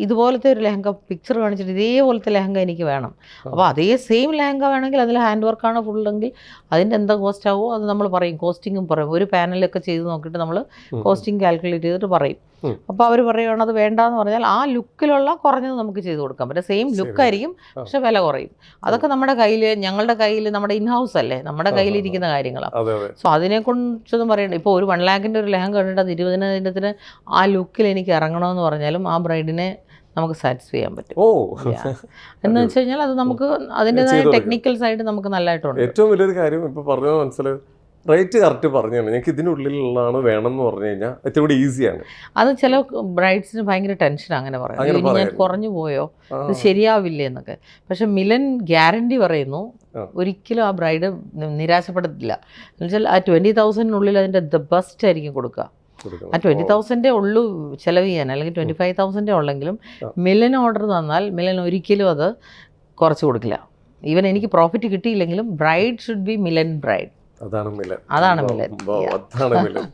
ഇതുപോലത്തെ ഒരു ലെഹങ്ക പിക്ചർ കാണിച്ചിട്ട് ഇതേപോലത്തെ ലെഹങ്ക എനിക്ക് വേണം. അപ്പോൾ അതേ സെയിം ലെഹങ്ക വേണമെങ്കിൽ അതിൽ ഹാൻഡ് വർക്കാണ് ഫുള്ളെങ്കിൽ അതിൻ്റെ എന്താ കോസ്റ്റ് ആവുമോ അത് നമ്മൾ പറയും, കോസ്റ്റിങ്ങും പറയും. ഒരു പാനലൊക്കെ ചെയ്ത് നോക്കിയിട്ട് നമ്മൾ കോസ്റ്റിംഗ് കാൽക്കുലേറ്റ് ചെയ്തിട്ട് പറയും. അപ്പോൾ അവർ പറയുകയാണ് അത് വേണ്ടാന്ന് പറഞ്ഞാൽ ആ ലുക്കിലുള്ള കുറഞ്ഞത് നമുക്ക് ചെയ്ത് കൊടുക്കാൻ പറ്റും. സെയിം ലുക്കായിരിക്കും, പക്ഷെ വില കുറയും. അതൊക്കെ നമ്മുടെ കയ്യിൽ, ഞങ്ങളുടെ കയ്യിൽ, നമ്മുടെ ഇൻഹൗസ് അല്ലേ, നമ്മുടെ കയ്യിലിരിക്കുന്ന കാര്യങ്ങളാണ്. സോ അതിനെക്കുറിച്ചൊന്നും പറയണ്ട. ഇപ്പോൾ ഒരു 1 lakhൻ്റെ ഒരു ലെഹങ്ക കണ്ടിട്ട് അത് 20,000-ന് ആ ലുക്കിൽ എനിക്ക് ഇറങ്ങണമെന്ന് പറഞ്ഞാലും ആ ബ്രൈഡിനെ നമുക്ക് സാറ്റിസ്ഫൈ ചെയ്യാൻ പറ്റും. എന്ന് വെച്ച് കഴിഞ്ഞാൽ അത് നമുക്ക് അതിൻ്റെതായ ടെക്നിക്കൽ സൈഡ് നമുക്ക് നല്ലതായിട്ടുണ്ട്. ഏറ്റവും വലിയൊരു കാര്യം ഇപ്പോൾ പറഞ്ഞത് മനസ്സിലായി, റേറ്റ് കറക്റ്റ് പറഞ്ഞു തന്നെ. ഞങ്ങൾക്ക് ഇതിനുള്ളിലുള്ളതാണ് വേണം എന്ന് പറഞ്ഞു കഴിഞ്ഞാൽ ഏറ്റവും കൂടി ഈസിയാണ്. അത് ചില ബ്രൈഡ്സിന് ഭയങ്കര ടെൻഷൻ അങ്ങനെ പറയാം, ഞാൻ കുറഞ്ഞു പോയോ, ഇത് ശരിയാവില്ലേ എന്നൊക്കെ. പക്ഷെ മിലൻ ഗ്യാരണ്ടി പറയുന്നു ഒരിക്കലും ആ ബ്രൈഡ് നിരാശപ്പെടത്തില്ല. എന്നുവെച്ചാൽ ആ 20,000-നുള്ളിൽ അതിൻ്റെ ദ ബെസ്റ്റ് ആയിരിക്കും കൊടുക്കുക. ആ 20,000 ഉള്ളൂ ചിലവ് ചെയ്യാൻ, അല്ലെങ്കിൽ 25,000 ഉള്ളെങ്കിലും മിലൻ ഓർഡർ തന്നാൽ മിലൻ ഒരിക്കലും അത് കുറച്ച് കൊടുക്കില്ല. ഈവൻ എനിക്ക് പ്രോഫിറ്റ് കിട്ടിയില്ലെങ്കിലും bride should be Milan bride. അതാണ് മിലൻ. അതാണ് മിലൻ.